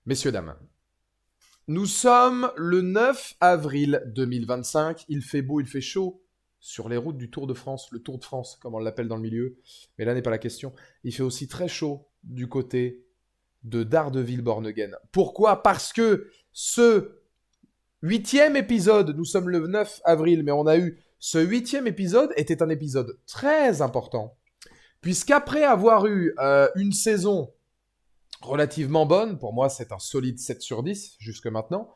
Messieurs, dames, nous sommes le 9 avril 2025. Il fait beau, il fait chaud sur les routes du Tour de France, le Tour de France, comme on l'appelle dans le milieu. Mais là n'est pas la question. Il fait aussi très chaud du côté de Daredevil-Born-Again. Pourquoi? Parce que ce huitième épisode, nous sommes le 9 avril, mais on a eu ce huitième épisode, était un épisode très important. Puisqu'après avoir eu une saison relativement bonne. Pour moi, c'est un solide 7 sur 10 jusque maintenant.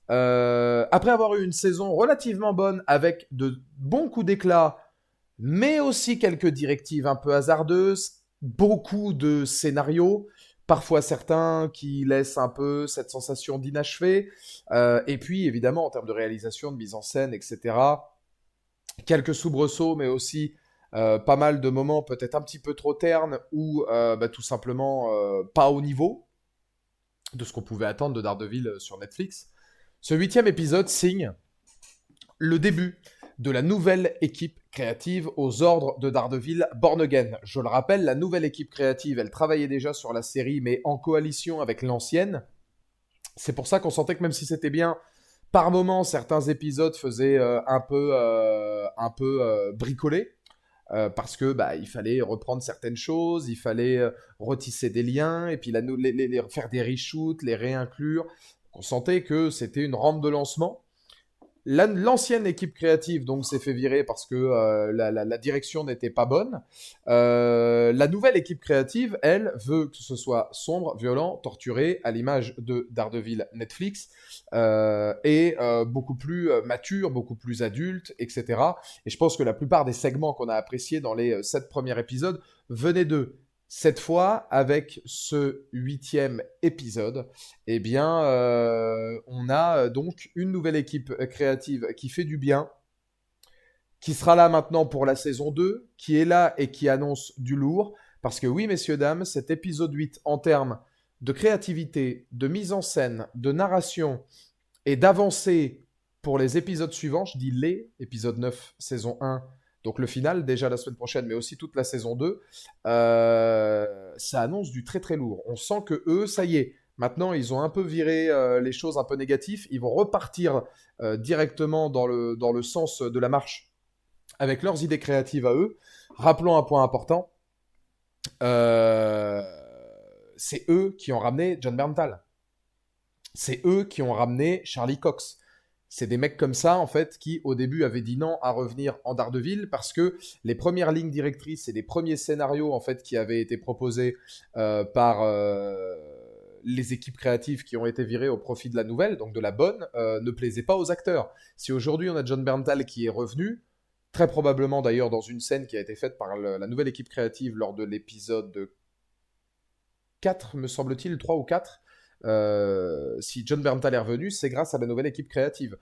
Après avoir eu une saison relativement bonne avec de bons coups d'éclat, mais aussi quelques directives un peu hasardeuses, beaucoup de scénarios, parfois certains qui laissent un peu cette sensation d'inachevé, et puis évidemment en termes de réalisation, de mise en scène, etc., quelques soubresauts, mais aussi pas mal de moments peut-être un petit peu trop ternes ou tout simplement pas au niveau de ce qu'on pouvait attendre de Daredevil sur Netflix. Ce huitième épisode signe le début de la nouvelle équipe créative aux ordres de Daredevil Born Again. Je le rappelle, la nouvelle équipe créative, elle travaillait déjà sur la série, mais en coalition avec l'ancienne. C'est pour ça qu'on sentait que même si c'était bien, par moments, certains épisodes faisaient un peu bricoler. Parce que il fallait reprendre certaines choses, il fallait retisser des liens, et puis faire des reshoots, les réinclure. On sentait que c'était une rampe de lancement. L'ancienne équipe créative donc s'est fait virer parce que la direction n'était pas bonne. La nouvelle équipe créative, elle, veut que ce soit sombre, violent, torturé, à l'image de Daredevil Netflix, et beaucoup plus mature, beaucoup plus adulte, etc. Et je pense que la plupart des segments qu'on a appréciés dans les 7 premiers épisodes venaient d'eux. Cette fois, avec ce huitième épisode, eh bien, on a donc une nouvelle équipe créative qui fait du bien, qui sera là maintenant pour la saison 2, qui est là et qui annonce du lourd. Parce que oui, messieurs, dames, cet épisode 8, en termes de créativité, de mise en scène, de narration et d'avancée pour les épisodes suivants, je dis les épisodes 9, saison 1, donc le final déjà la semaine prochaine, mais aussi toute la saison 2, ça annonce du très très lourd. On sent que eux, ça y est, maintenant ils ont un peu viré les choses un peu négatives, ils vont repartir directement dans le sens de la marche avec leurs idées créatives à eux. Rappelons un point important, euh, c'est eux qui ont ramené John Berntal. C'est eux qui ont ramené Charlie Cox. C'est des mecs comme ça, en fait, qui au début avaient dit non à revenir en Daredevil parce que les premières lignes directrices et les premiers scénarios, en fait, qui avaient été proposés par les équipes créatives qui ont été virées au profit de la nouvelle, donc de la bonne, ne plaisaient pas aux acteurs. Si aujourd'hui on a John Berntal qui est revenu, très probablement d'ailleurs dans une scène qui a été faite par la nouvelle équipe créative lors de l'épisode 4, me semble-t-il, 3 ou 4, si John Berntal est revenu, c'est grâce à la nouvelle équipe créative.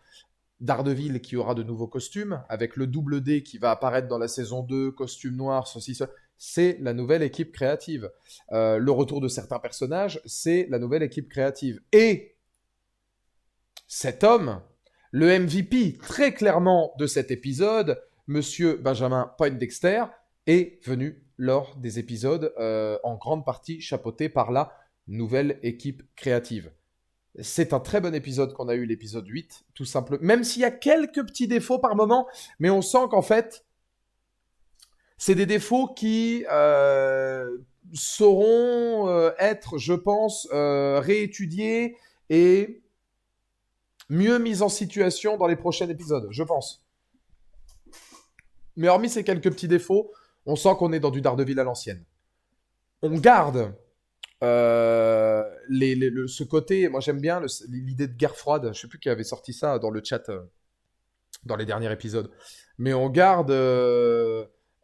Daredevil qui aura de nouveaux costumes, avec le double D qui va apparaître dans la saison 2, costume noir, ceci, cela. C'est la nouvelle équipe créative. Le retour de certains personnages, c'est la nouvelle équipe créative. Et cet homme, le MVP très clairement de cet épisode, Monsieur Benjamin Poindexter, est venu lors des épisodes en grande partie chapeauté par la nouvelle équipe créative. C'est un très bon épisode qu'on a eu, l'épisode 8, tout simplement. Même s'il y a quelques petits défauts par moment, mais on sent qu'en fait, c'est des défauts qui sauront être, je pense, réétudiés et mieux mis en situation dans les prochains épisodes, je pense. Mais hormis ces quelques petits défauts, on sent qu'on est dans du Daredevil à l'ancienne. On garde ce côté, moi j'aime bien l'idée de guerre froide. Je sais plus qui avait sorti ça dans le chat dans les derniers épisodes, mais on garde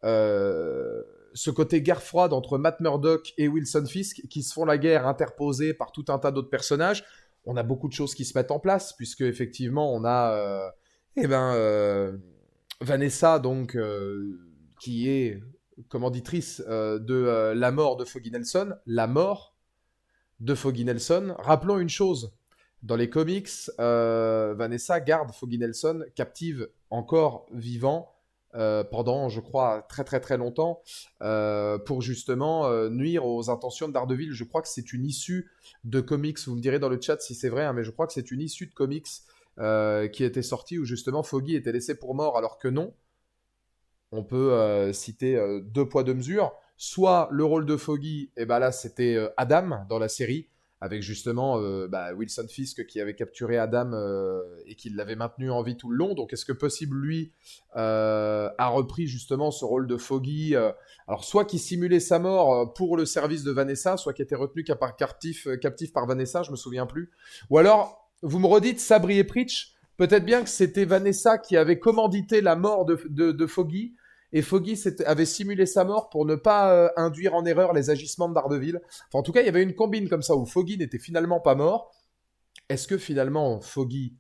ce côté guerre froide entre Matt Murdock et Wilson Fisk qui se font la guerre interposée par tout un tas d'autres personnages. On a beaucoup de choses qui se mettent en place puisque effectivement on a Vanessa donc qui est commanditrice de la mort de Foggy Nelson, la mort de Foggy Nelson. Rappelons une chose, dans les comics, Vanessa garde Foggy Nelson captive, encore vivant, pendant, je crois, très très très longtemps, pour justement nuire aux intentions de Daredevil. Je crois que c'est une issue de comics, vous me direz dans le chat si c'est vrai, hein, mais je crois que c'est une issue de comics qui était sortie où justement Foggy était laissé pour mort alors que non. On peut citer deux poids deux mesures. Soit le rôle de Foggy, et ben là c'était Adam dans la série, avec justement Wilson Fisk qui avait capturé Adam et qui l'avait maintenu en vie tout le long. Donc est-ce que possible lui a repris justement ce rôle de Foggy alors soit qui simulait sa mort pour le service de Vanessa, soit qui était retenu captif par Vanessa, je me souviens plus. Ou alors vous me redites Sabri et Pritch, peut-être bien que c'était Vanessa qui avait commandité la mort de Foggy, et Foggy avait simulé sa mort pour ne pas induire en erreur les agissements de Daredevil. Enfin, en tout cas, il y avait une combine comme ça où Foggy n'était finalement pas mort. Est-ce que finalement Foggy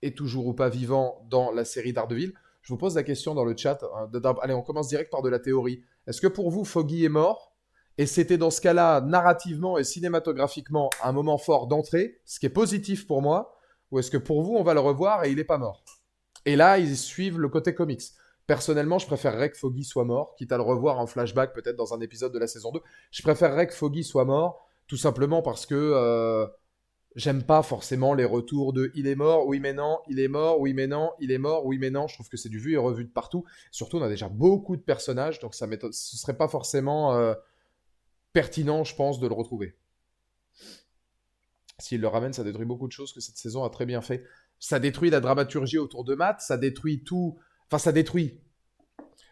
est toujours ou pas vivant dans la série Daredevil? Je vous pose la question dans le chat. Allez, on commence direct par de la théorie. Est-ce que pour vous, Foggy est mort? Et c'était dans ce cas-là, narrativement et cinématographiquement, un moment fort d'entrée, ce qui est positif pour moi? Ou est-ce que pour vous, on va le revoir et il n'est pas mort? Et là, ils suivent le côté comics. Personnellement, je préférerais que Foggy soit mort, quitte à le revoir en flashback peut-être dans un épisode de la saison 2. Je préférerais que Foggy soit mort, tout simplement parce que j'aime pas forcément les retours de il est mort, oui mais non, il est mort, oui mais non, il est mort, oui mais non. Je trouve que c'est du vu et revu de partout. Surtout, on a déjà beaucoup de personnages, donc ce serait pas forcément pertinent, je pense, de le retrouver. S'il le ramène, ça détruit beaucoup de choses que cette saison a très bien fait. Ça détruit la dramaturgie autour de Matt, ça détruit tout. Enfin, ça détruit.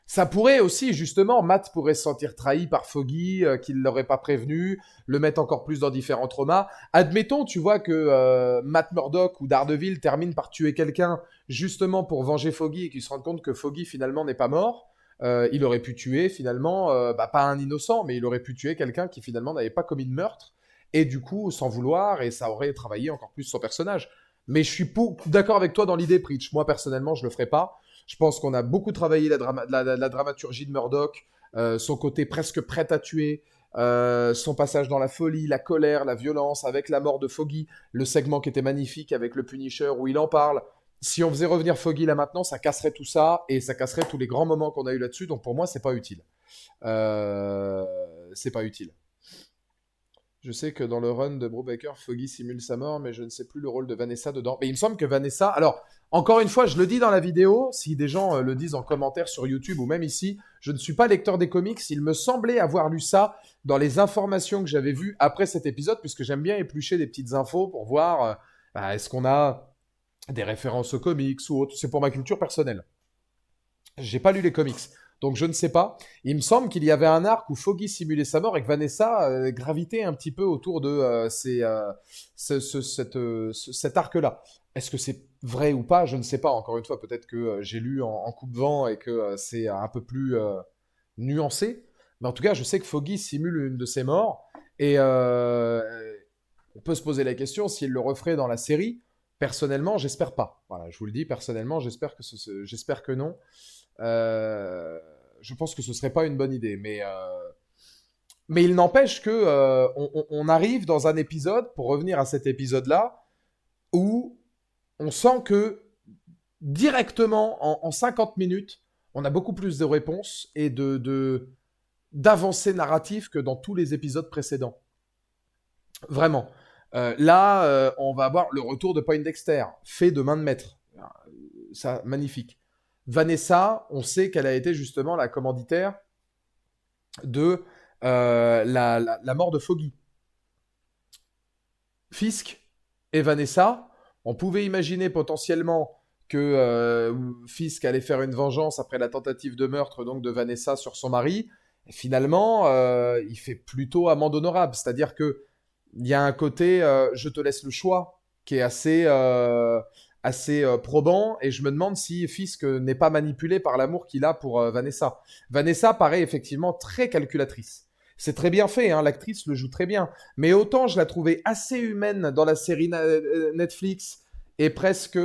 Ça pourrait aussi, justement, Matt pourrait se sentir trahi par Foggy, qu'il ne l'aurait pas prévenu, le mettre encore plus dans différents traumas. Admettons, tu vois, que Matt Murdock ou Daredevil termine par tuer quelqu'un justement pour venger Foggy et qu'il se rende compte que Foggy finalement n'est pas mort. Il aurait pu tuer finalement, pas un innocent, mais il aurait pu tuer quelqu'un qui finalement n'avait pas commis de meurtre. Et du coup, sans vouloir, et ça aurait travaillé encore plus son personnage. Mais je suis d'accord avec toi dans l'idée, Preach. Moi, personnellement, je le ferai pas. Je pense qu'on a beaucoup travaillé la dramaturgie de Murdoch, son côté presque prêt à tuer, son passage dans la folie, la colère, la violence, avec la mort de Foggy, le segment qui était magnifique avec le Punisher où il en parle. Si on faisait revenir Foggy là maintenant, ça casserait tout ça et ça casserait tous les grands moments qu'on a eu là-dessus. Donc pour moi, c'est pas utile. C'est pas utile. Je sais que dans le run de Brubaker, Foggy simule sa mort, mais je ne sais plus le rôle de Vanessa dedans. Mais il me semble que Vanessa... Alors, encore une fois, je le dis dans la vidéo, si des gens le disent en commentaire sur YouTube ou même ici, je ne suis pas lecteur des comics, il me semblait avoir lu ça dans les informations que j'avais vues après cet épisode, puisque j'aime bien éplucher des petites infos pour voir est-ce qu'on a des références aux comics ou autre. C'est pour ma culture personnelle. J'ai pas lu les comics. Donc je ne sais pas. Il me semble qu'il y avait un arc où Foggy simulait sa mort et que Vanessa gravitait un petit peu autour de cet arc-là. Est-ce que c'est vrai ou pas? Je ne sais pas. Encore une fois, peut-être que j'ai lu en coupe-vent et que c'est un peu plus nuancé. Mais en tout cas, je sais que Foggy simule une de ses morts. Et on peut se poser la question s'il le referait dans la série. Personnellement, j'espère pas. Voilà, je vous le dis, personnellement, j'espère que non. Je pense que ce serait pas une bonne idée, mais il n'empêche que on arrive dans un épisode, pour revenir à cet épisode-là, où on sent que directement en 50 minutes, on a beaucoup plus de réponses et d'avancées narratives que dans tous les épisodes précédents. Vraiment. Là, on va avoir le retour de Poindexter, fait de main de maître. Ça, magnifique. Vanessa, on sait qu'elle a été justement la commanditaire de la mort de Foggy. Fisk et Vanessa, on pouvait imaginer potentiellement que Fisk allait faire une vengeance après la tentative de meurtre donc de Vanessa sur son mari. Et finalement, il fait plutôt amende honorable, c'est-à-dire que il y a un côté je te laisse le choix qui est assez probant, et je me demande si Fisk n'est pas manipulé par l'amour qu'il a pour Vanessa. Vanessa paraît effectivement très calculatrice. C'est très bien fait, hein, l'actrice le joue très bien. Mais autant je la trouvais assez humaine dans la série Netflix et presque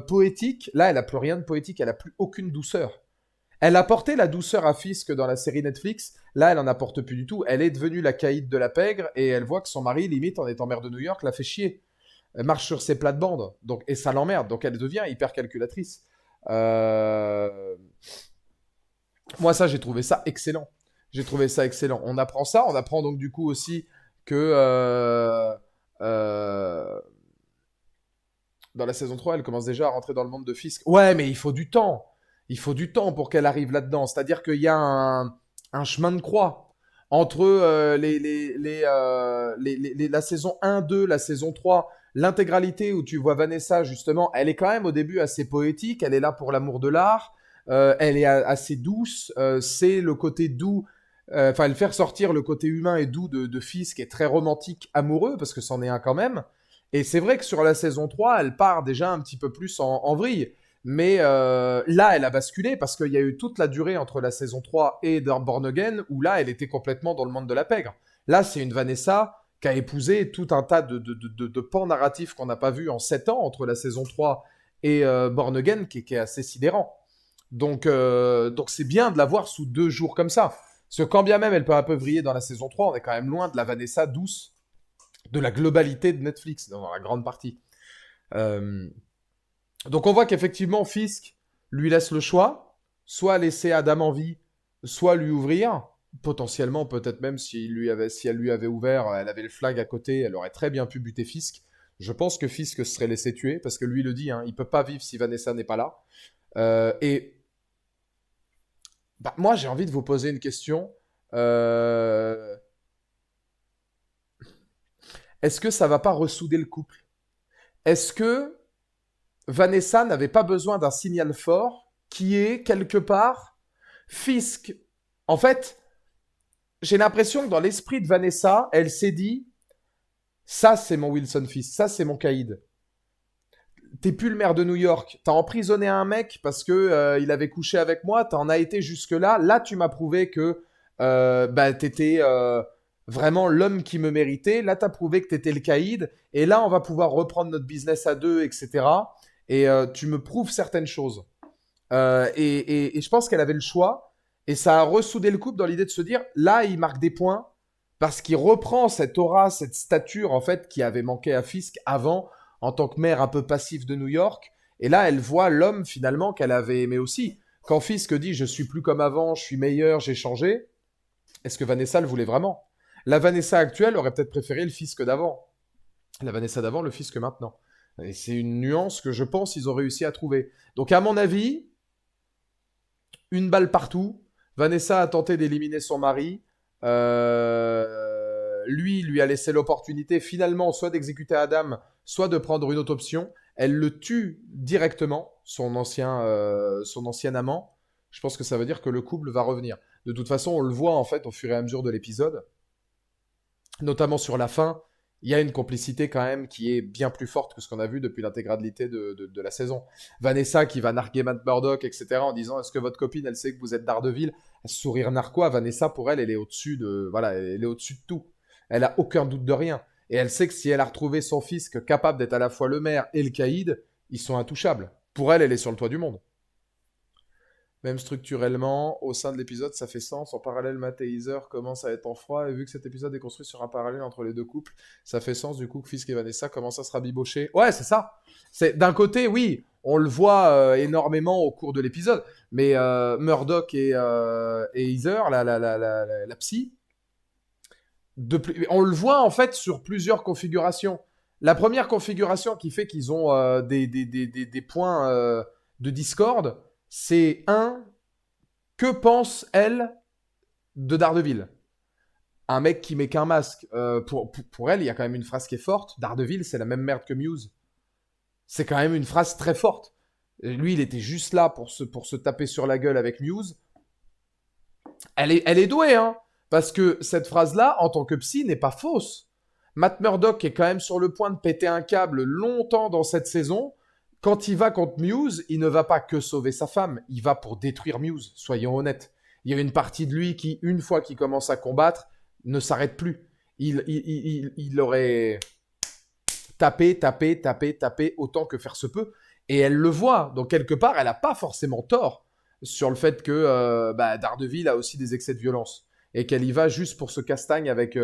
poétique, là elle a plus rien de poétique, elle a plus aucune douceur. Elle apportait la douceur à Fisk dans la série Netflix, là elle en apporte plus du tout. Elle est devenue la caïd de la pègre et elle voit que son mari, limite en étant maire de New York, la fait chier. Elle marche sur ses plates-bandes, donc, et ça l'emmerde, donc elle devient hyper calculatrice. Moi, ça, j'ai trouvé ça excellent. J'ai trouvé ça excellent. On apprend ça. On apprend donc du coup aussi que euh, dans la saison 3, elle commence déjà à rentrer dans le monde de Fisk. Ouais, mais il faut du temps. Il faut du temps pour qu'elle arrive là-dedans. C'est-à-dire qu'il y a un chemin de croix entre la saison 1, 2, la saison 3, l'intégralité où tu vois Vanessa, justement, elle est quand même au début assez poétique. Elle est là pour l'amour de l'art. Elle est assez douce. C'est le côté doux. Enfin, elle fait ressortir le côté humain et doux de Fisk, qui est très romantique, amoureux, parce que c'en est un quand même. Et c'est vrai que sur la saison 3, elle part déjà un petit peu plus en vrille. Mais là, elle a basculé parce qu'il y a eu toute la durée entre la saison 3 et Born Again où là, elle était complètement dans le monde de la pègre. Là, c'est une Vanessa qui a épousé tout un tas de pans narratifs qu'on n'a pas vu en 7 ans entre la saison 3 et Born Again qui est assez sidérant. Donc c'est bien de la voir sous 2 jours comme ça. Parce que quand bien même elle peut un peu vriller dans la saison 3, on est quand même loin de la Vanessa douce de la globalité de Netflix, dans la grande partie. Euh, donc on voit qu'effectivement, Fisk lui laisse le choix, soit laisser Adam en vie, soit lui ouvrir. Potentiellement, peut-être même si elle lui avait ouvert, elle avait le flag à côté, elle aurait très bien pu buter Fisk. Je pense que Fisk se serait laissé tuer, parce que lui le dit, hein, il peut pas vivre si Vanessa n'est pas là. Et bah, moi, j'ai envie de vous poser une question. Euh, Est-ce que ça va pas ressouder le couple? Est-ce que Vanessa n'avait pas besoin d'un signal fort qui est quelque part Fisk? En fait, j'ai l'impression que dans l'esprit de Vanessa, elle s'est dit ça c'est mon Wilson Fisk, ça c'est mon Caïd. T'es plus le maire de New York, t'as emprisonné un mec parce que il avait couché avec moi, t'en as été jusque là. Là, tu m'as prouvé que bah, t'étais vraiment l'homme qui me méritait. Là, t'as prouvé que t'étais le caïd. Et là, on va pouvoir reprendre notre business à deux, etc. Et tu me prouves certaines choses. Et je pense qu'elle avait le choix. Et ça a ressoudé le couple dans l'idée de se dire, là, il marque des points parce qu'il reprend cette aura, cette stature, en fait, qui avait manqué à Fisk avant, en tant que maire un peu passif de New York. Et là, elle voit l'homme, finalement, qu'elle avait aimé aussi. Quand Fisk dit, je suis plus comme avant, je suis meilleur, j'ai changé, est-ce que Vanessa le voulait vraiment? La Vanessa actuelle aurait peut-être préféré le Fisk d'avant. La Vanessa d'avant, le Fisk maintenant. Et c'est une nuance que je pense ils ont réussi à trouver. Donc, à mon avis, une balle partout. Vanessa a tenté d'éliminer son mari. Lui a laissé l'opportunité finalement soit d'exécuter Adam, soit de prendre une autre option. Elle le tue directement, son ancien amant. Je pense que ça veut dire que le couple va revenir. De toute façon, on le voit en fait au fur et à mesure de l'épisode, notamment sur la fin. Il y a une complicité quand même qui est bien plus forte que ce qu'on a vu depuis l'intégralité de la saison. Vanessa qui va narguer Matt Murdock, etc. en disant est-ce que votre copine, elle sait que vous êtes Daredevil? Sourire narquois, Vanessa pour elle, elle est au-dessus de, voilà, elle est au-dessus de tout. Elle a aucun doute de rien. Et elle sait que si elle a retrouvé son fils capable d'être à la fois le maire et le caïd, ils sont intouchables. Pour elle, elle est sur le toit du monde. Même structurellement, au sein de l'épisode, ça fait sens. En parallèle, Matt et Heather commencent à être en froid, et vu que cet épisode est construit sur un parallèle entre les deux couples, ça fait sens du coup que Fisk et Vanessa commencent à se rabibocher. Ouais, c'est ça. C'est d'un côté, oui, on le voit énormément au cours de l'épisode, mais Murdoch et Heather, la psy, on le voit en fait sur plusieurs configurations. La première configuration qui fait qu'ils ont des points de discorde, c'est un, que pense elle de Daredevil? Un mec qui met qu'un masque. Pour elle, il y a quand même une phrase qui est forte. Daredevil, c'est la même merde que Muse. C'est quand même une phrase très forte. Et lui, il était juste là pour se taper sur la gueule avec Muse. Elle est douée, hein. Parce que cette phrase-là, en tant que psy, n'est pas fausse. Matt Murdock est quand même sur le point de péter un câble longtemps dans cette saison. Quand il va contre Muse, il ne va pas que sauver sa femme, il va pour détruire Muse, soyons honnêtes. Il y a une partie de lui qui, une fois qu'il commence à combattre, ne s'arrête plus. Il aurait tapé autant que faire se peut. Et elle le voit. Donc, quelque part, elle n'a pas forcément tort sur le fait que Daredevil a aussi des excès de violence. Et qu'elle y va juste pour se castagne avec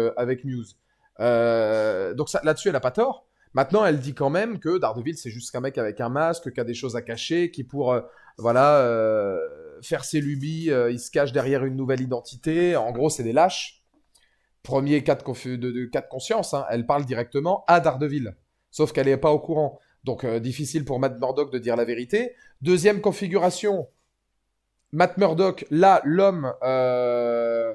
Muse. Donc, là-dessus, elle n'a pas tort. Maintenant, elle dit quand même que Daredevil, c'est juste qu'un mec avec un masque, qui a des choses à cacher, qui pour faire ses lubies, il se cache derrière une nouvelle identité. En gros, c'est des lâches. Premier cas cas de conscience, hein, elle parle directement à Daredevil. Sauf qu'elle n'est pas au courant. Donc, difficile pour Matt Murdock de dire la vérité. Deuxième configuration, Matt Murdock, là, l'homme euh,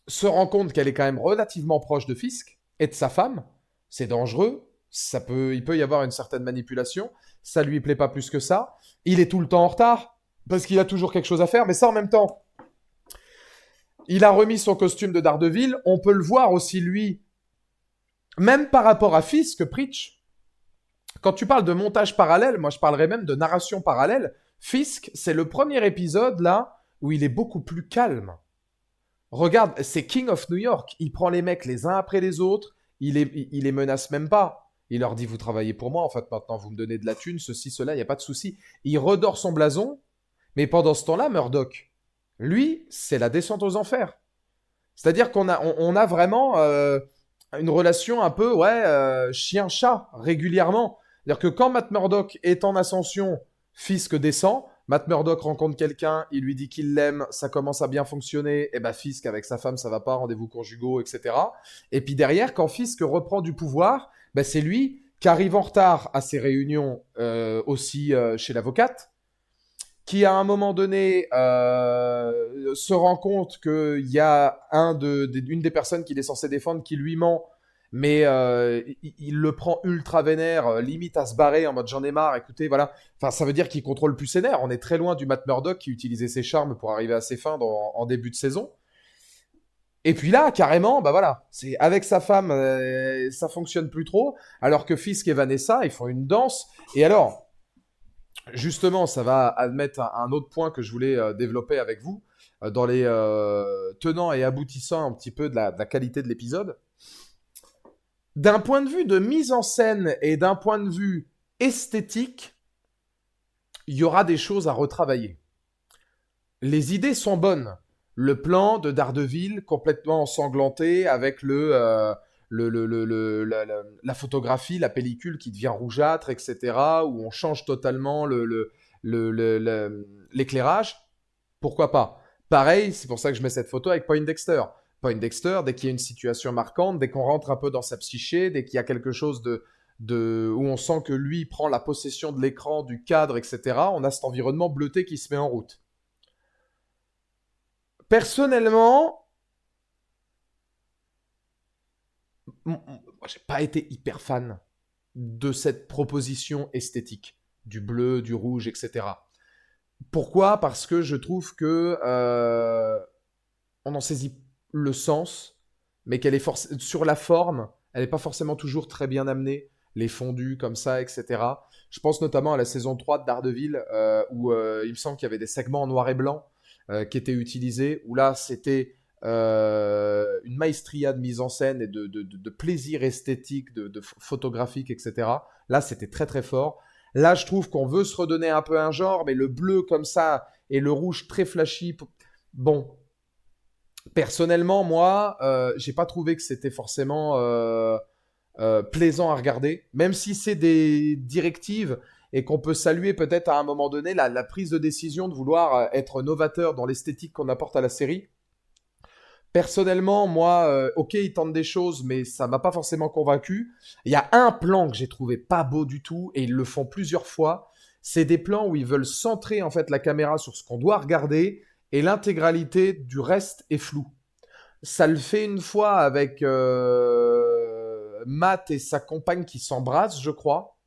se rend compte qu'elle est quand même relativement proche de Fisk et de sa femme. C'est dangereux. Il peut y avoir une certaine manipulation. Ça lui plaît pas plus que ça. Il est tout le temps en retard parce qu'il a toujours quelque chose à faire. Mais ça, en même temps, il a remis son costume de Daredevil. On peut le voir aussi, lui, même par rapport à Fisk, Preach. Quand tu parles de montage parallèle, moi je parlerais même de narration parallèle. Fisk, c'est le premier épisode là où il est beaucoup plus calme. Regarde, c'est King of New York. Il prend les mecs les uns après les autres. Il les menace même pas. Il leur dit, vous travaillez pour moi, en fait, maintenant, vous me donnez de la thune, ceci, cela, il n'y a pas de souci. Il redore son blason, mais pendant ce temps-là, Murdoch, lui, c'est la descente aux enfers. C'est-à-dire on a vraiment une relation un peu, ouais, chien-chat, régulièrement. C'est-à-dire que quand Matt Murdock est en ascension, Fisk descend. Matt Murdock rencontre quelqu'un, il lui dit qu'il l'aime, ça commence à bien fonctionner, et ben Fisk avec sa femme ça va pas, rendez-vous conjugaux, etc. Et puis derrière, quand Fisk reprend du pouvoir, ben c'est lui qui arrive en retard à ses réunions aussi chez l'avocate, qui à un moment donné se rend compte qu'il y a une des personnes qu'il est censé défendre qui lui ment, mais il le prend ultra vénère, limite à se barrer en mode j'en ai marre, écoutez, voilà. Enfin, ça veut dire qu'il contrôle plus ses nerfs. On est très loin du Matt Murdock qui utilisait ses charmes pour arriver à ses fins en début de saison. Et puis là, carrément, bah voilà, c'est avec sa femme, ça fonctionne plus trop, alors que Fisk et Vanessa, ils font une danse. Et alors, justement, ça va admettre un autre point que je voulais développer avec vous, dans les tenants et aboutissants un petit peu de la qualité de l'épisode. D'un point de vue de mise en scène et d'un point de vue esthétique, il y aura des choses à retravailler. Les idées sont bonnes. Le plan de Daredevil complètement ensanglanté avec la photographie, la pellicule qui devient rougeâtre, etc., où on change totalement l'éclairage, pourquoi pas. Pareil, c'est pour ça que je mets cette photo avec Poindexter. Poindexter, dès qu'il y a une situation marquante, dès qu'on rentre un peu dans sa psyché, dès qu'il y a quelque chose où on sent que lui prend la possession de l'écran, du cadre, etc., on a cet environnement bleuté qui se met en route. Personnellement, moi, j'ai pas été hyper fan de cette proposition esthétique, du bleu, du rouge, etc. Pourquoi? Parce que je trouve que on en saisit le sens, mais qu'elle est sur la forme, elle n'est pas forcément toujours très bien amenée, les fondus comme ça, etc. Je pense notamment à la saison 3 de Daredevil, où il me semble qu'il y avait des segments en noir et blanc qui étaient utilisés, où là c'était une maestria de mise en scène et de plaisir esthétique, de photographique, etc. Là c'était très très fort. Là je trouve qu'on veut se redonner un peu un genre, mais le bleu comme ça et le rouge très flashy, bon, personnellement, moi, j'ai pas trouvé que c'était forcément plaisant à regarder, même si c'est des directives et qu'on peut saluer peut-être à un moment donné la prise de décision de vouloir être novateur dans l'esthétique qu'on apporte à la série. Personnellement, moi, ok, ils tentent des choses, mais ça m'a pas forcément convaincu. Il y a un plan que j'ai trouvé pas beau du tout, et ils le font plusieurs fois. C'est des plans où ils veulent centrer en fait la caméra sur ce qu'on doit regarder, et l'intégralité du reste est floue. Ça le fait une fois avec Matt et sa compagne qui s'embrassent, je crois.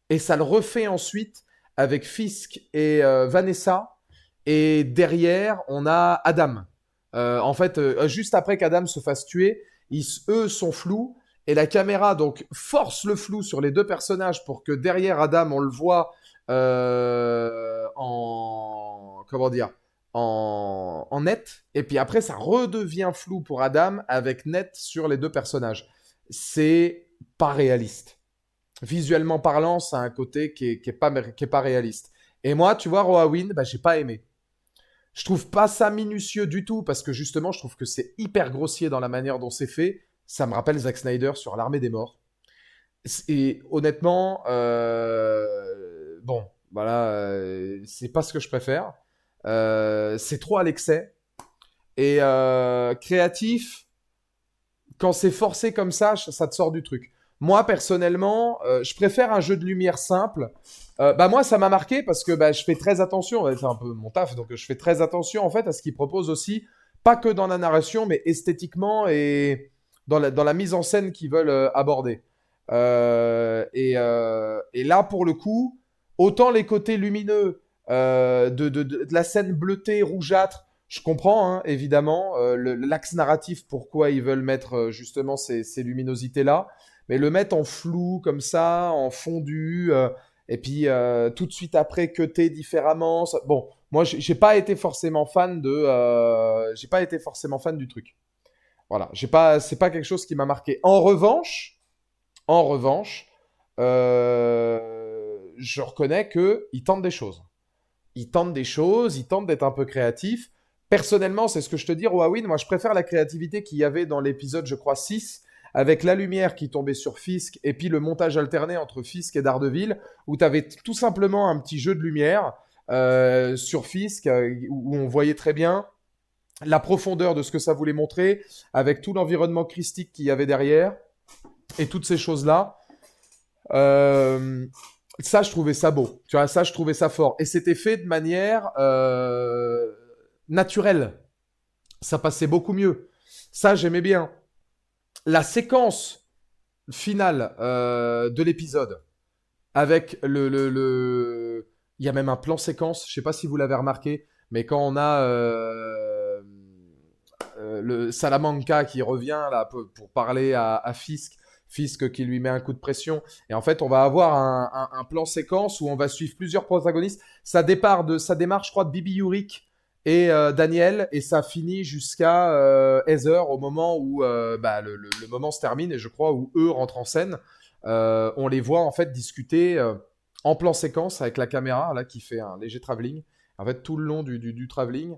Et ça le refait ensuite avec Fisk et Vanessa. Et derrière, on a Adam. En fait, juste après qu'Adam se fasse tuer, eux sont flous. Et la caméra donc force le flou sur les deux personnages pour que derrière Adam, on le voit en... Comment dire, en net. Et puis après, ça redevient flou pour Adam avec net sur les deux personnages. C'est pas réaliste. Visuellement parlant, ça a un côté qui est pas réaliste. Et moi, tu vois, Roawin, bah, j'ai pas aimé. Je trouve pas ça minutieux du tout parce que justement, je trouve que c'est hyper grossier dans la manière dont c'est fait. Ça me rappelle Zack Snyder sur l'Armée des Morts. Et honnêtement, bon, voilà, c'est pas ce que je préfère. C'est trop à l'excès. Et créatif, quand c'est forcé comme ça te sort du truc. Moi, personnellement, je préfère un jeu de lumière simple. Bah moi, ça m'a marqué parce que bah, je fais très attention. Ouais, c'est un peu mon taf, donc je fais très attention en fait à ce qu'ils proposent aussi, pas que dans la narration, mais esthétiquement et dans la mise en scène qu'ils veulent aborder. Et là, pour le coup, autant les côtés lumineux de la scène bleutée, rougeâtre, je comprends, hein, évidemment, l'axe narratif, pourquoi ils veulent mettre justement ces luminosités-là, mais le mettre en flou comme ça, en fondu, et puis tout de suite après cutter différemment. Bon, moi, j'ai pas été forcément fan j'ai pas été forcément fan du truc. Voilà, c'est pas quelque chose qui m'a marqué. En revanche, je reconnais que ils tentent des choses. Ils tentent des choses, ils tentent d'être un peu créatifs. Personnellement, c'est ce que je te dis, Wawin, moi je préfère la créativité qu'il y avait dans l'épisode, je crois, 6, avec la lumière qui tombait sur Fisk, et puis le montage alterné entre Fisk et Daredevil, où tu avais tout simplement un petit jeu de lumière sur Fisk, où on voyait très bien la profondeur de ce que ça voulait montrer, avec tout l'environnement christique qu'il y avait derrière, et toutes ces choses-là. Euh, Ça, je trouvais ça beau. Tu vois, ça, je trouvais ça fort. Et c'était fait de manière naturelle. Ça passait beaucoup mieux. Ça, j'aimais bien. La séquence finale de l'épisode, avec il y a même un plan séquence, je sais pas si vous l'avez remarqué, mais quand on a le Salamanca qui revient là pour parler à Fisk, Fisk qui lui met un coup de pression. Et en fait, on va avoir un plan séquence où on va suivre plusieurs protagonistes. Ça démarre, je crois, de Bibi Yurik et Daniel, et ça finit jusqu'à Heather au moment où bah, le moment se termine, et je crois où eux rentrent en scène. On les voit en fait discuter en plan séquence avec la caméra là qui fait un léger travelling. En fait, tout le long du travelling,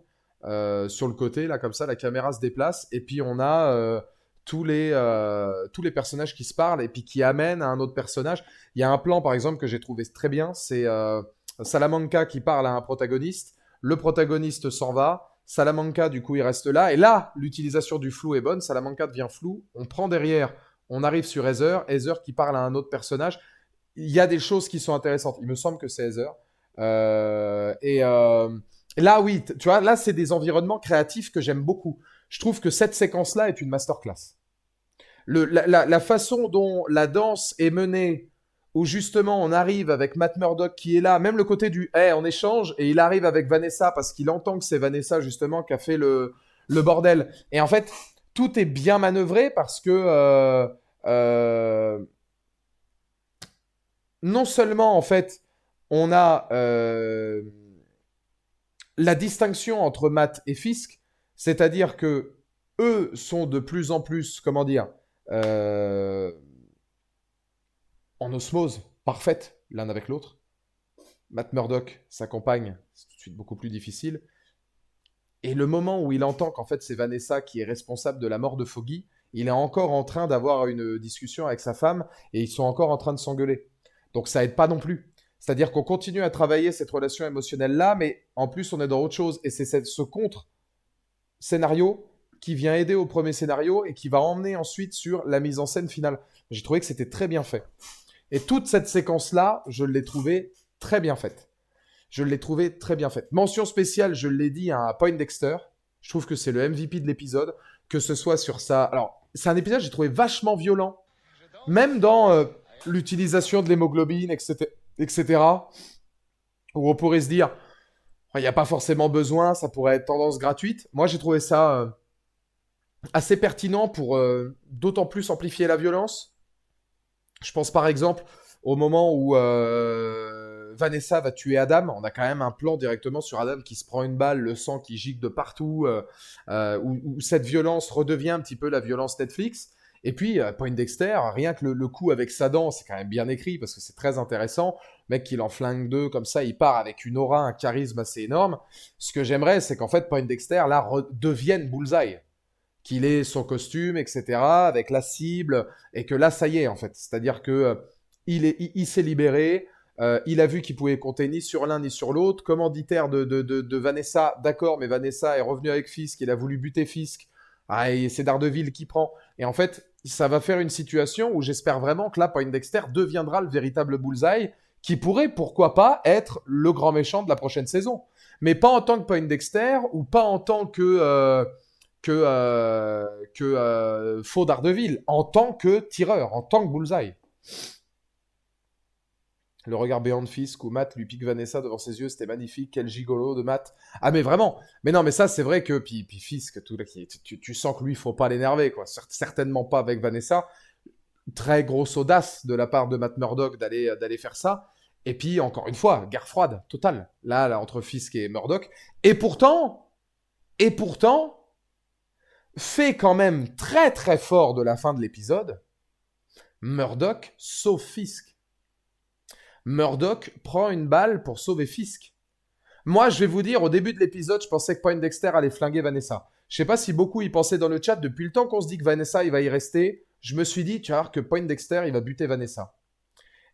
sur le côté, là, comme ça, la caméra se déplace, et puis on a tous les personnages qui se parlent, et puis qui amènent à un autre personnage. Il y a un plan, par exemple, que j'ai trouvé très bien, c'est Salamanca qui parle à un protagoniste, le protagoniste s'en va, Salamanca, du coup, il reste là, et là, l'utilisation du flou est bonne, Salamanca devient flou, on prend derrière, on arrive sur Heather qui parle à un autre personnage. Il y a des choses qui sont intéressantes. Il me semble que c'est Heather. Et là, oui, tu vois, là, c'est des environnements créatifs que j'aime beaucoup. Je trouve que cette séquence-là est une masterclass. La façon dont la danse est menée, où justement on arrive avec Matt Murdock qui est là, même le côté du hey, on échange, et il arrive avec Vanessa parce qu'il entend que c'est Vanessa justement qui a fait le bordel. Et en fait, tout est bien manœuvré parce que non seulement en fait on a la distinction entre Matt et Fisk, c'est-à-dire que eux sont de plus en plus, comment dire, euh, en osmose parfaite l'un avec l'autre. Matt Murdock, sa compagne, c'est tout de suite beaucoup plus difficile. Et le moment où il entend qu'en fait c'est Vanessa qui est responsable de la mort de Foggy, il est encore en train d'avoir une discussion avec sa femme, et ils sont encore en train de s'engueuler. Donc ça aide pas non plus. C'est-à-dire qu'on continue à travailler cette relation émotionnelle-là, mais en plus on est dans autre chose. Et c'est ce contre-scénario qui vient aider au premier scénario et qui va emmener ensuite sur la mise en scène finale. J'ai trouvé que c'était très bien fait. Et toute cette séquence-là, je l'ai trouvée très bien faite. Je l'ai trouvée très bien faite. Mention spéciale, je l'ai dit, à Poindexter. Je trouve que c'est le MVP de l'épisode. Que ce soit sur ça. Alors, c'est un épisode que j'ai trouvé vachement violent. Même dans l'utilisation de l'hémoglobine, etc., etc., où on pourrait se dire, il n'y a pas forcément besoin, ça pourrait être tendance gratuite. Moi, j'ai trouvé ça assez pertinent pour d'autant plus amplifier la violence. Je pense par exemple au moment où Vanessa va tuer Adam. On a quand même un plan directement sur Adam qui se prend une balle, le sang qui gicle de partout, où cette violence redevient un petit peu la violence Netflix. Et puis, Poindexter, rien que le coup avec sa dent, c'est quand même bien écrit parce que c'est très intéressant. Le mec, il en flingue deux, comme ça, il part avec une aura, un charisme assez énorme. Ce que j'aimerais, c'est qu'en fait, Poindexter, là, devienne Bullseye. qu'il ait son costume, etc., avec la cible, et que là, ça y est, en fait. C'est-à-dire que il s'est libéré, il a vu qu'il pouvait compter ni sur l'un ni sur l'autre. Commanditaire de Vanessa, d'accord, mais Vanessa est revenue avec Fisk, il a voulu buter Fisk. Ah, et c'est Daredevil qui prend. Et en fait, ça va faire une situation où j'espère vraiment que là, Poindexter deviendra le véritable bullseye, qui pourrait, pourquoi pas, être le grand méchant de la prochaine saison. Mais pas en tant que Poindexter, ou pas en tant que faux Daredevil, en tant que tireur, en tant que bullseye. Le regard béant de Fisk où Matt lui pique Vanessa devant ses yeux, c'était magnifique, quel gigolo de Matt. Ah mais vraiment, mais non mais ça c'est vrai que, puis Fisk, tout là, tu sens que lui, il faut pas l'énerver, quoi. Certainement pas avec Vanessa. Très grosse audace de la part de Matt Murdock d'aller faire ça. Et puis encore une fois, guerre froide, totale, là entre Fisk et Murdock. Et pourtant, fait quand même très très fort de la fin de l'épisode, Murdock sauve Fisk. Murdock prend une balle pour sauver Fisk. Moi, je vais vous dire, au début de l'épisode, je pensais que Poindexter allait flinguer Vanessa. Je sais pas si beaucoup y pensaient dans le chat, depuis le temps qu'on se dit que Vanessa, il va y rester, je me suis dit, tu vas voir que Poindexter, il va buter Vanessa.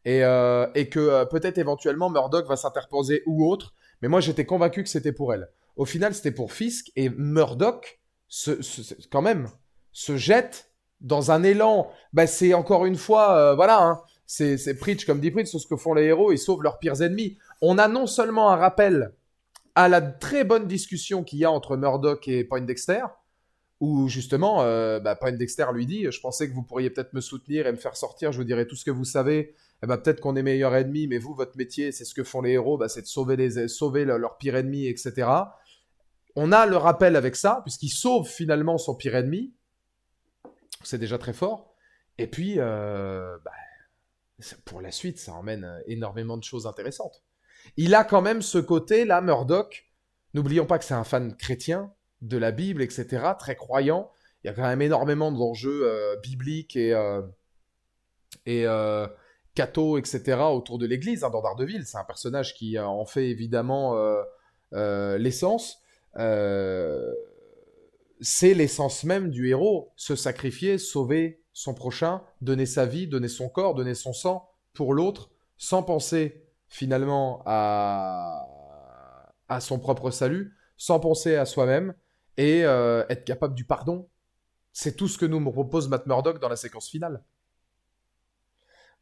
Et que peut-être éventuellement Murdock va s'interposer ou autre, mais moi j'étais convaincu que c'était pour elle. Au final, c'était pour Fisk, et Murdock, quand même, se jette dans un élan. Bah, c'est encore une fois, voilà, hein, c'est Preach, comme dit Preach, c'est ce que font les héros, ils sauvent leurs pires ennemis. On a non seulement un rappel à la très bonne discussion qu'il y a entre Murdock et Poindexter, où justement, Poindexter lui dit, je pensais que vous pourriez peut-être me soutenir et me faire sortir, je vous dirai tout ce que vous savez. Peut-être qu'on est meilleur ennemi, mais vous, votre métier, c'est ce que font les héros, c'est de sauver leur pire ennemi, etc. On a le rappel avec ça, puisqu'il sauve finalement son pire ennemi. C'est déjà très fort. Et puis, pour la suite, ça emmène énormément de choses intéressantes. Il a quand même ce côté, là, Murdock. N'oublions pas que c'est un fan chrétien de la Bible, etc., très croyant. Il y a quand même énormément d'enjeux bibliques et catho, etc., autour de l'Église, hein, dans Daredevil. C'est un personnage qui en fait évidemment l'essence. C'est l'essence même du héros, se sacrifier, sauver son prochain, donner sa vie, donner son corps, donner son sang pour l'autre, sans penser finalement à son propre salut, sans penser à soi-même, et être capable du pardon. C'est tout ce que nous propose Matt Murdock dans la séquence finale.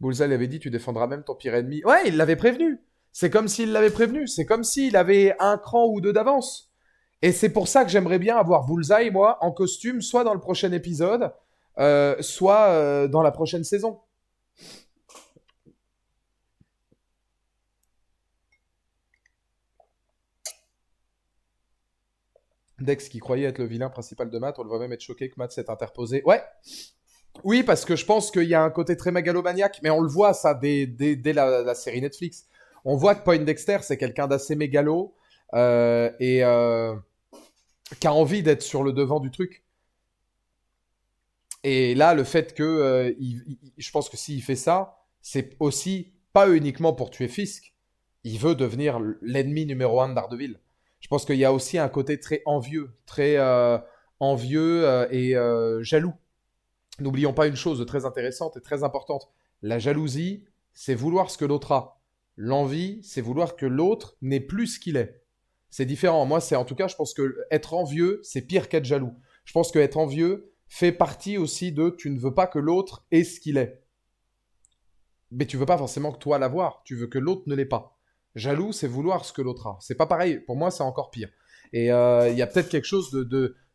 Bullseye avait dit, tu défendras même ton pire ennemi. Ouais, il l'avait prévenu. C'est comme s'il l'avait prévenu. C'est comme s'il avait un cran ou deux d'avance. Et c'est pour ça que j'aimerais bien avoir Bullseye, moi, en costume, soit dans le prochain épisode, soit dans la prochaine saison. Dex qui croyait être le vilain principal de Matt, on le voit même être choqué que Matt s'est interposé. Ouais, oui, parce que je pense qu'il y a un côté très mégalomaniaque, mais on le voit ça dès la série Netflix. On voit que Poindexter, c'est quelqu'un d'assez mégalo et qui a envie d'être sur le devant du truc. Et là, le fait que, je pense que s'il fait ça, c'est aussi pas uniquement pour tuer Fisk. Il veut devenir l'ennemi numéro un de Daredevil. Je pense qu'il y a aussi un côté très très envieux et jaloux. N'oublions pas une chose très intéressante et très importante. La jalousie, c'est vouloir ce que l'autre a. L'envie, c'est vouloir que l'autre n'ait plus ce qu'il est. C'est différent. Moi, en tout cas, je pense que être envieux, c'est pire qu'être jaloux. Je pense que être envieux fait partie aussi de tu ne veux pas que l'autre ait ce qu'il est. Mais tu veux pas forcément que toi l'avoir. Tu veux que l'autre ne l'ait pas. Jaloux, c'est vouloir ce que l'autre a. C'est pas pareil. Pour moi, c'est encore pire. Et il y a peut-être quelque chose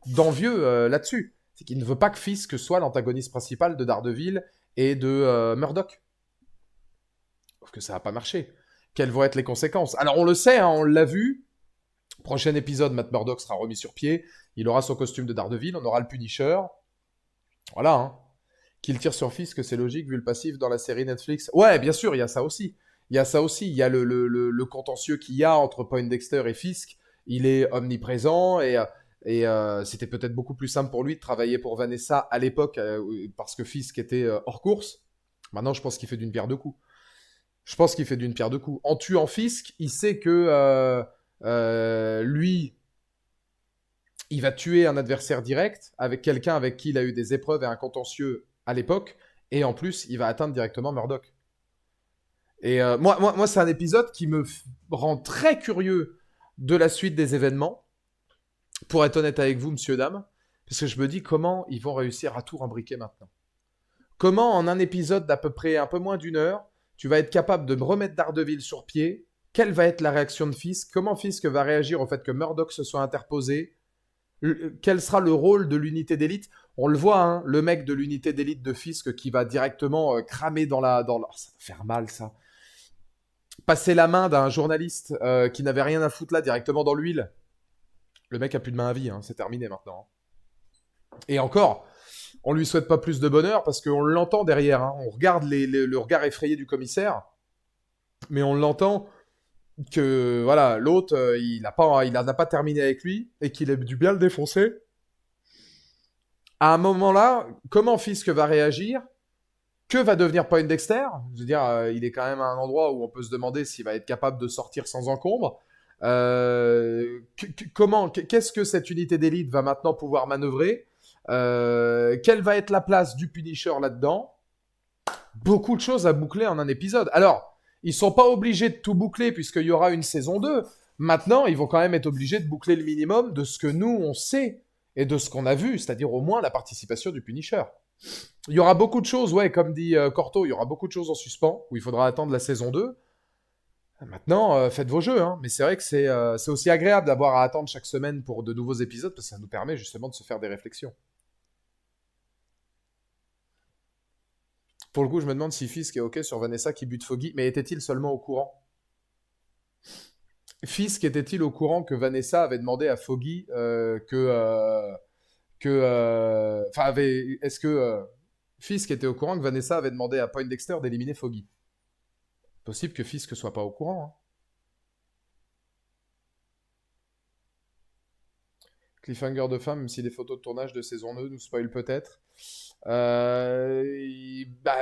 d'envieux là-dessus. C'est qu'il ne veut pas que Fisk soit l'antagoniste principal de Daredevil et de Murdock. Sauf que ça n'a pas marché. Quelles vont être les conséquences? Alors on le sait, hein, on l'a vu. Prochain épisode, Matt Murdock sera remis sur pied. Il aura son costume de Daredevil, on aura le Punisher. Voilà, hein. Qu'il tire sur Fisk, c'est logique vu le passif dans la série Netflix. Ouais, bien sûr, il y a ça aussi. Il y a ça aussi. Il y a le contentieux qu'il y a entre Poindexter et Fisk. Il est omniprésent et c'était peut-être beaucoup plus simple pour lui de travailler pour Vanessa à l'époque parce que Fisk était hors course. Maintenant, je pense qu'il fait d'une pierre deux coups. En tuant Fisk, il sait que lui, il va tuer un adversaire direct avec quelqu'un avec qui il a eu des épreuves et un contentieux à l'époque, et en plus, il va atteindre directement Murdoch. Et moi c'est un épisode qui me rend très curieux de la suite des événements, pour être honnête avec vous, monsieur, dame, parce que je me dis comment ils vont réussir à tout rembriquer maintenant. Comment en un épisode d'à peu près un peu moins d'une heure, tu vas être capable de me remettre Daredevil sur pied? Quelle va être la réaction de Fisk? Comment Fisk va réagir au fait que Murdoch se soit interposé? Quel sera le rôle de l'unité d'élite? On le voit, hein, le mec de l'unité d'élite de Fisk qui va directement cramer dans la... Oh, ça va faire mal, ça. Passer la main d'un journaliste qui n'avait rien à foutre là directement dans l'huile. Le mec a plus de main à vie, hein, c'est terminé maintenant. Et encore, on lui souhaite pas plus de bonheur parce qu'on l'entend derrière. Hein. On regarde le regard effrayé du commissaire, mais on l'entend que voilà, l'autre, il en a pas terminé avec lui et qu'il a dû bien le défoncer. À un moment-là, comment Fisk va réagir? Que va devenir Poindexter? Je veux dire, il est quand même à un endroit où on peut se demander s'il va être capable de sortir sans encombre. Qu'est-ce que cette unité d'élite va maintenant pouvoir manœuvrer? Quelle va être la place du Punisher là-dedans? Beaucoup de choses à boucler en un épisode. Alors, ils sont pas obligés de tout boucler puisqu'il y aura une saison 2. Maintenant, ils vont quand même être obligés de boucler le minimum de ce que nous, on sait et de ce qu'on a vu, c'est-à-dire au moins la participation du Punisher. Il y aura beaucoup de choses, ouais, comme dit Corto, il y aura beaucoup de choses en suspens où il faudra attendre la saison 2. Maintenant, faites vos jeux, hein. Mais c'est vrai que c'est aussi agréable d'avoir à attendre chaque semaine pour de nouveaux épisodes parce que ça nous permet justement de se faire des réflexions. Pour le coup, je me demande si Fisk est OK sur Vanessa qui bute Foggy, mais était-il seulement au courant? Fisk était-il au courant que Vanessa avait demandé à Foggy enfin, est-ce que Fisk était au courant que Vanessa avait demandé à Poindexter d'éliminer Foggy? Possible que Fisk soit pas au courant, hein. Cliffhanger de fin, même si les photos de tournage de saison 2 nous spoilent peut-être. Bah,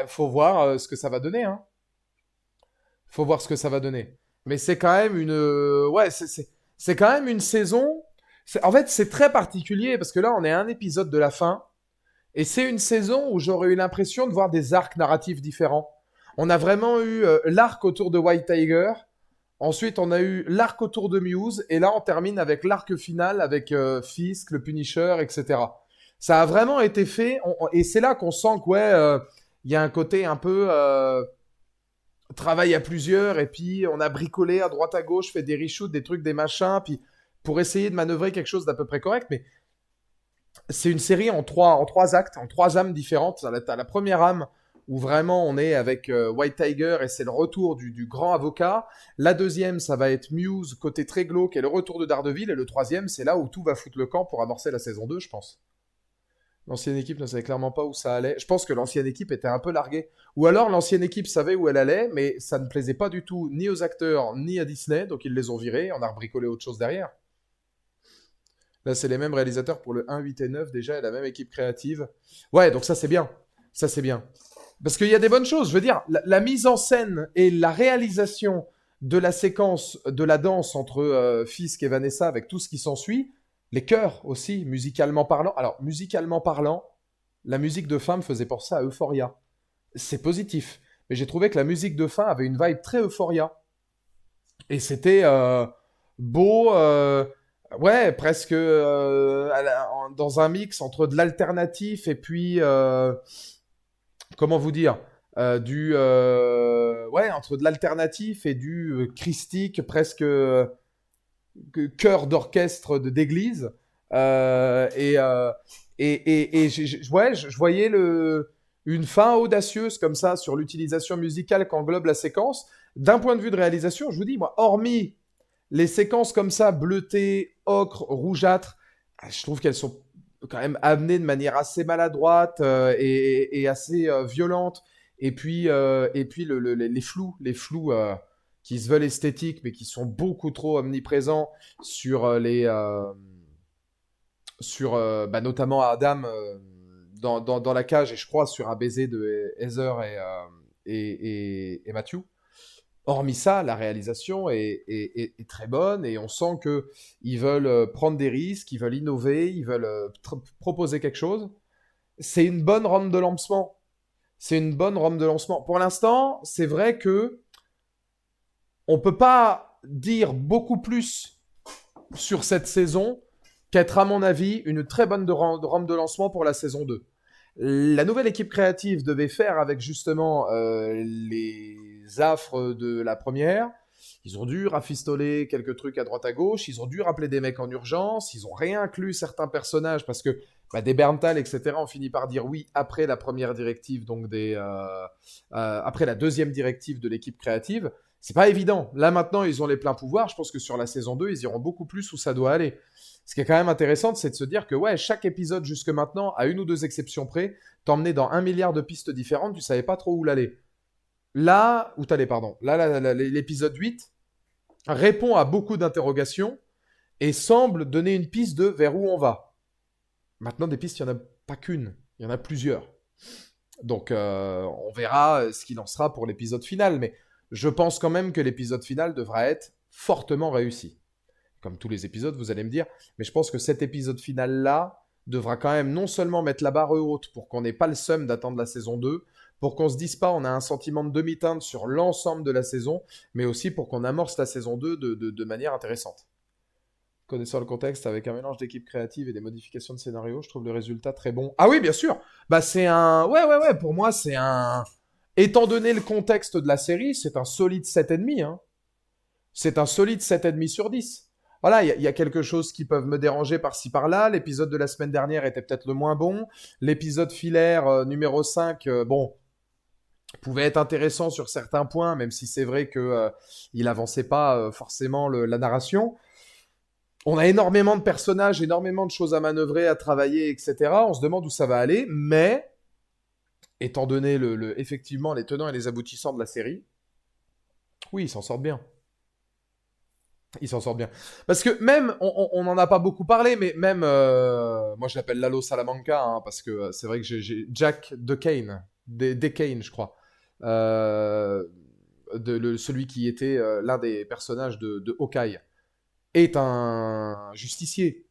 faut voir ce que ça va donner, hein. Faut voir ce que ça va donner. Mais c'est quand même une, ouais, c'est quand même une saison. En fait, c'est très particulier parce que là, on est à un épisode de la fin et c'est une saison où j'aurais eu l'impression de voir des arcs narratifs différents. On a vraiment eu l'arc autour de White Tiger. Ensuite, on a eu l'arc autour de Muse, et là, on termine avec l'arc final avec Fisk, le Punisher, etc. Ça a vraiment été fait, et c'est là qu'on sent que, ouais, il y a un côté un peu travail à plusieurs, et puis on a bricolé à droite à gauche, fait des reshoots, des trucs, des machins, puis pour essayer de manœuvrer quelque chose d'à peu près correct, mais c'est une série en trois actes, en trois âmes différentes. T'as la première âme où vraiment on est avec White Tiger et c'est le retour du grand avocat. La deuxième, ça va être Muse, côté très glauque, et le retour de Daredevil. Et le troisième, c'est là où tout va foutre le camp pour amorcer la saison 2, je pense. L'ancienne équipe ne savait clairement pas où ça allait. Je pense que l'ancienne équipe était un peu larguée. Ou alors l'ancienne équipe savait où elle allait, mais ça ne plaisait pas du tout ni aux acteurs ni à Disney, donc ils les ont virés. On a rebricolé autre chose derrière. Là, c'est les mêmes réalisateurs pour le 1, 8 et 9 déjà, et la même équipe créative. Ouais, donc ça, c'est bien. Ça, c'est bien. Parce qu'il y a des bonnes choses. Je veux dire, la mise en scène et la réalisation de la séquence de la danse entre Fisk et Vanessa avec tout ce qui s'ensuit, les chœurs aussi, musicalement parlant. Alors, musicalement parlant, la musique de fin me faisait penser à Euphoria. C'est positif. Mais j'ai trouvé que la musique de fin avait une vibe très Euphoria. Et c'était beau, ouais, presque dans un mix entre de l'alternatif et puis, comment vous dire, ouais, entre de l'alternatif et du christique, presque chœur d'orchestre d'église. Et, ouais, je voyais une fin audacieuse comme ça sur l'utilisation musicale qu'englobe la séquence. D'un point de vue de réalisation, je vous dis, moi, hormis les séquences comme ça, bleutées, ocre, rougeâtre, je trouve qu'elles sont quand même amenées de manière assez maladroite et assez violente. Et puis les flous qui se veulent esthétiques, mais qui sont beaucoup trop omniprésents sur bah, notamment Adam dans la cage, et je crois sur un baiser de Heather et Matthew. Hormis ça, la réalisation est très bonne et on sent que ils veulent prendre des risques, ils veulent innover, ils veulent proposer quelque chose. C'est une bonne rampe de lancement. C'est une bonne rampe de lancement. Pour l'instant, c'est vrai que on peut pas dire beaucoup plus sur cette saison qu'être, à mon avis, une très bonne rampe de lancement pour la saison 2. La nouvelle équipe créative devait faire avec justement les affres de la première. Ils ont dû rafistoler quelques trucs à droite à gauche, ils ont dû rappeler des mecs en urgence, ils ont réinclus certains personnages parce que des Berntal, etc., ont fini par dire oui après la première directive, donc après la deuxième directive de l'équipe créative. C'est pas évident. Là maintenant, ils ont les pleins pouvoirs. Je pense que sur la saison 2, ils iront beaucoup plus où ça doit aller. Ce qui est quand même intéressant, c'est de se dire que ouais, chaque épisode jusque maintenant, à une ou deux exceptions près, t'emmenait dans 1 milliard de pistes différentes, tu savais pas trop où l'aller. Là, où t'allais, pardon. Là, l'épisode 8 répond à beaucoup d'interrogations et semble donner une piste de vers où on va. Maintenant, des pistes, il n'y en a pas qu'une, il y en a plusieurs. Donc, on verra ce qu'il en sera pour l'épisode final, mais je pense quand même que l'épisode final devra être fortement réussi. Comme tous les épisodes, vous allez me dire, mais je pense que cet épisode final-là devra quand même non seulement mettre la barre haute pour qu'on n'ait pas le seum d'attendre la saison 2, pour qu'on se dise pas on a un sentiment de demi-teinte sur l'ensemble de la saison, mais aussi pour qu'on amorce la saison 2 de manière intéressante. Connaissant le contexte, avec un mélange d'équipes créatives et des modifications de scénario, je trouve le résultat très bon. Ah oui, bien sûr. Bah c'est un... Ouais, pour moi c'est un... Étant donné le contexte de la série, c'est un solide 7,5. Hein. C'est un solide 7,5 sur 10. Voilà, il y a quelque chose qui peuvent me déranger par-ci par-là. L'épisode de la semaine dernière était peut-être le moins bon. L'épisode filaire numéro 5, bon, pouvait être intéressant sur certains points, même si c'est vrai que il avançait pas forcément la narration. On a énormément de personnages, énormément de choses à manœuvrer, à travailler, etc. On se demande où ça va aller, mais étant donné effectivement les tenants et les aboutissants de la série, oui, ils s'en sortent bien. Ils s'en sortent bien. Parce que même, on n'en a pas beaucoup parlé, mais même, moi je l'appelle Lalo Salamanca, hein, parce que c'est vrai que j'ai Jack DeCane, DeCane, je crois. Euh, celui qui était l'un des personnages de Hawkeye, est un justicier.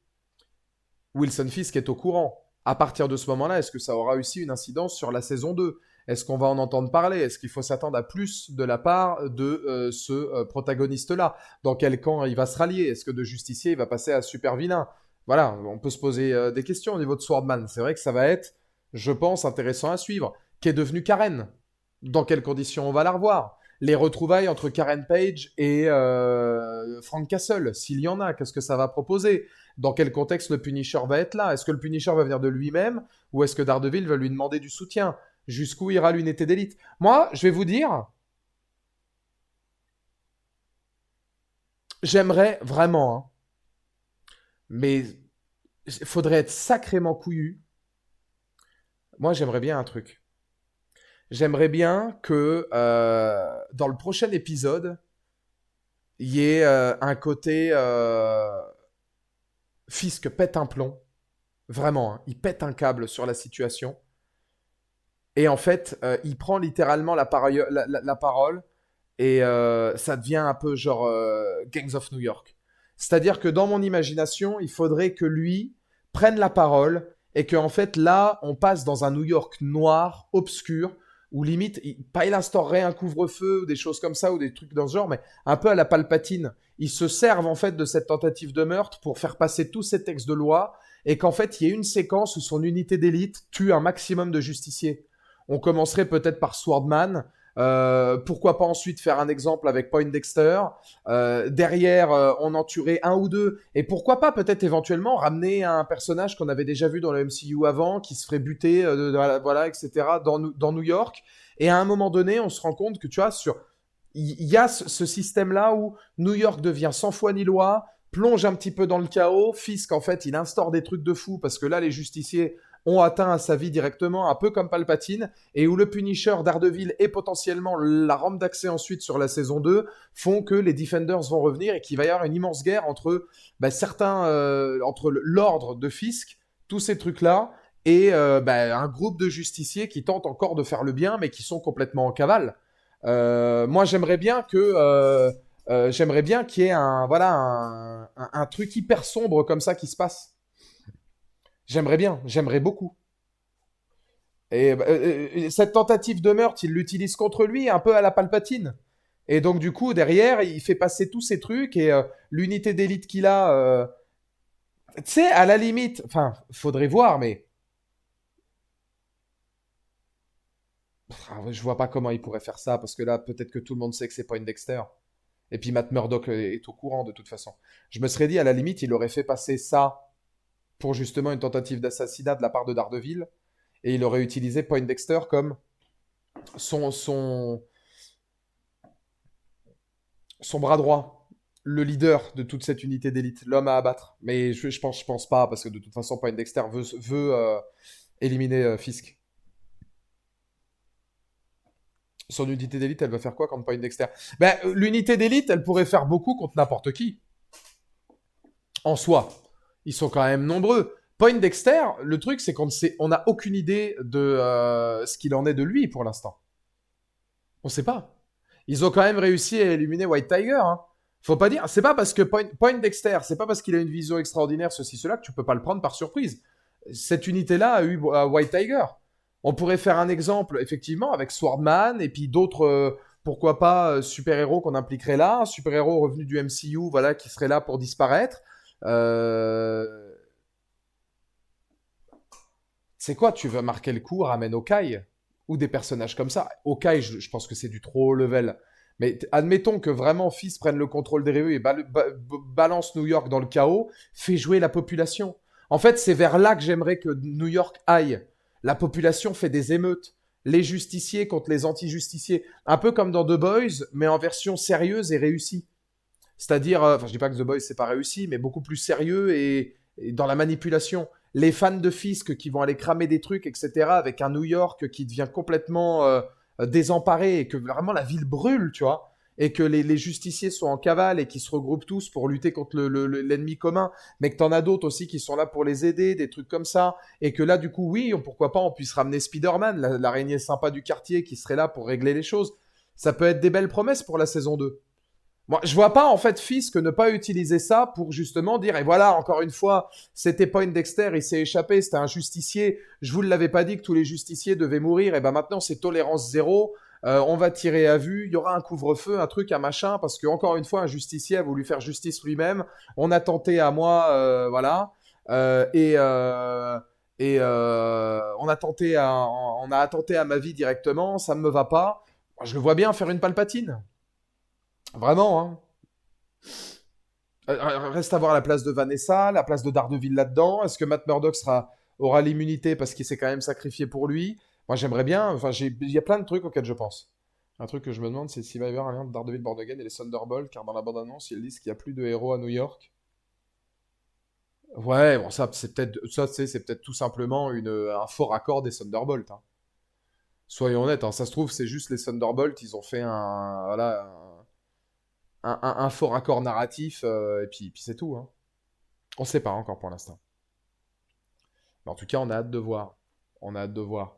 Wilson Fisk est au courant. À partir de ce moment-là, est-ce que ça aura aussi une incidence sur la saison 2? Est-ce qu'on va en entendre parler? Est-ce qu'il faut s'attendre à plus de la part de ce protagoniste-là? Dans quel camp il va se rallier? Est-ce que de justicier, il va passer à super vilain? Voilà, on peut se poser des questions au niveau de Swordman. C'est vrai que ça va être, je pense, intéressant à suivre. Qu'est devenu Karen? Dans quelles conditions on va la revoir? Les retrouvailles entre Karen Page et Frank Castle, s'il y en a, qu'est-ce que ça va proposer? Dans quel contexte le Punisher va être là? Est-ce que le Punisher va venir de lui-même ou est-ce que Daredevil va lui demander du soutien? Jusqu'où ira l'unité d'élite? Moi, je vais vous dire, j'aimerais vraiment, hein, mais il faudrait être sacrément couillu. Moi, j'aimerais bien un truc. J'aimerais bien que dans le prochain épisode, il y ait un côté Fisk pète un plomb. Vraiment, hein, il pète un câble sur la situation. Et en fait, il prend littéralement la parole et ça devient un peu genre Gangs of New York. C'est-à-dire que dans mon imagination, il faudrait que lui prenne la parole et qu'en fait là, on passe dans un New York noir, obscur, où limite, pas il instaurerait un couvre-feu ou des choses comme ça ou des trucs dans ce genre, mais un peu à la Palpatine. Ils se servent en fait de cette tentative de meurtre pour faire passer tous ces textes de loi et qu'en fait, il y ait une séquence où son unité d'élite tue un maximum de justiciers. On commencerait peut-être par Swordman. Pourquoi pas ensuite faire un exemple avec Poindexter. Derrière, on en tuerait un ou deux. Et pourquoi pas peut-être éventuellement ramener un personnage qu'on avait déjà vu dans le MCU avant, qui se ferait buter, voilà, etc., dans New York. Et à un moment donné, on se rend compte que, tu vois, il y a ce système-là où New York devient sans foi ni loi, plonge un petit peu dans le chaos. Fisk, en fait, il instaure des trucs de fou parce que là, les justiciers ont atteint à sa vie directement, un peu comme Palpatine, et où le Punisher, Daredevil et potentiellement la rampe d'accès ensuite sur la saison 2 font que les Defenders vont revenir et qu'il va y avoir une immense guerre entre entre l'ordre de Fisk, tous ces trucs-là, et un groupe de justiciers qui tentent encore de faire le bien, mais qui sont complètement en cavale. Moi, j'aimerais bien qu'il y ait un truc hyper sombre comme ça qui se passe. J'aimerais bien, j'aimerais beaucoup. Et cette tentative de meurtre, il l'utilise contre lui, un peu à la Palpatine. Et donc, du coup, derrière, il fait passer tous ces trucs et l'unité d'élite qu'il a. Tu sais, à la limite, enfin, faudrait voir, mais je vois pas comment il pourrait faire ça parce que là, peut-être que tout le monde sait que c'est pas une Dexter. Et puis Matt Murdock est au courant de toute façon. Je me serais dit, à la limite, il aurait fait passer ça pour justement une tentative d'assassinat de la part de Daredevil et il aurait utilisé Poindexter comme son, son, son bras droit, le leader de toute cette unité d'élite, l'homme à abattre. Mais je pense pas, parce que de toute façon, Poindexter veut éliminer Fisk. Son unité d'élite, elle va faire quoi contre Poindexter? Ben, l'unité d'élite, elle pourrait faire beaucoup contre n'importe qui. En soi. Ils sont quand même nombreux. Poindexter, le truc, c'est on n'a aucune idée de ce qu'il en est de lui pour l'instant. On sait pas. Ils ont quand même réussi à éliminer White Tiger. Hein. Faut pas dire. C'est pas parce que Poindexter, c'est pas parce qu'il a une vision extraordinaire, ceci, cela, que tu peux pas le prendre par surprise. Cette unité-là a eu White Tiger. On pourrait faire un exemple, effectivement, avec Swordman et puis d'autres, pourquoi pas, super-héros qu'on impliquerait là. Un super-héros revenu du MCU, voilà, qui serait là pour disparaître. Euh... C'est quoi, tu veux marquer le coup, ramène Hawkeye ou des personnages comme ça. Hawkeye, je pense que c'est du trop haut level. Mais admettons que vraiment Fils prenne le contrôle des rues et balance New York dans le chaos, fait jouer la population. En fait, c'est vers là que j'aimerais que New York aille. La population fait des émeutes. Les justiciers contre les anti-justiciers. Un peu comme dans The Boys, mais en version sérieuse et réussie. C'est-à-dire, enfin, je dis pas que The Boys c'est pas réussi, mais beaucoup plus sérieux et dans la manipulation. Les fans de Fisk qui vont aller cramer des trucs, etc., avec un New York qui devient complètement désemparé et que vraiment la ville brûle, tu vois, et que les justiciers sont en cavale et qui se regroupent tous pour lutter contre l'ennemi commun, mais que t'en as d'autres aussi qui sont là pour les aider, des trucs comme ça, et que là, du coup, oui, pourquoi pas, on puisse ramener Spider-Man, l'araignée sympa du quartier qui serait là pour régler les choses. Ça peut être des belles promesses pour la saison 2. Moi, je vois pas en fait Fisk ne pas utiliser ça pour justement dire et voilà encore une fois c'était Poindexter, il s'est échappé, c'était un justicier. Je vous l'avais pas dit que tous les justiciers devaient mourir et ben maintenant c'est tolérance zéro. On va tirer à vue, il y aura un couvre-feu, un truc, un machin parce que encore une fois un justicier a voulu faire justice lui-même. On a tenté à moi, voilà. Euh, et euh, on a on a attenté à ma vie directement, ça ne me va pas. Moi, je le vois bien faire une Palpatine. Vraiment, hein. Reste à voir la place de Vanessa, la place de Daredevil là-dedans. Est-ce que Matt Murdock aura l'immunité parce qu'il s'est quand même sacrifié pour lui? Moi, j'aimerais bien. Enfin, il y a plein de trucs auxquels je pense. Un truc que je me demande, c'est s'il va y avoir un lien de Daredevil Born Again et les Thunderbolts, car dans la bande-annonce, ils disent qu'il n'y a plus de héros à New York. Ouais, bon, ça, c'est peut-être tout simplement un faux raccord des Thunderbolts. Hein. Soyons honnêtes, hein, ça se trouve, c'est juste les Thunderbolts, ils ont fait un faux raccord narratif, et puis c'est tout. Hein. On sait pas encore pour l'instant. Mais en tout cas, on a hâte de voir. On a hâte de voir.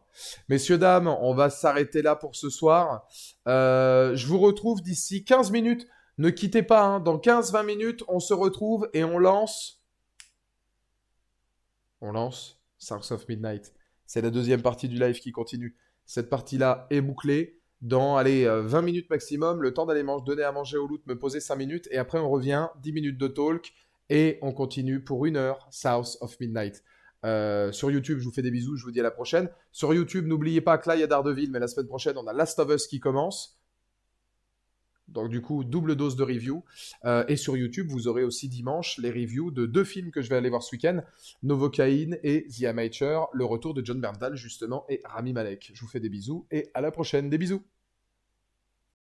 Messieurs, dames, on va s'arrêter là pour ce soir. Je vous retrouve d'ici 15 minutes. Ne quittez pas, hein. Dans 15-20 minutes, on se retrouve et on lance. On lance Stars of Midnight. C'est la deuxième partie du live qui continue. Cette partie-là est bouclée. Dans, allez, 20 minutes maximum, le temps d'aller donner à manger au loot, me poser 5 minutes, et après on revient, 10 minutes de talk, et on continue pour 1 heure, South of Midnight. Sur YouTube, je vous fais des bisous, je vous dis à la prochaine. Sur YouTube, n'oubliez pas que là, il y a Daredevil, mais la semaine prochaine, on a Last of Us qui commence. Donc du coup, double dose de review. Et sur YouTube, vous aurez aussi dimanche les reviews de 2 films que je vais aller voir ce week-end. Novocaine et The Amateur, le retour de John Bernthal justement et Rami Malek. Je vous fais des bisous et à la prochaine. Des bisous.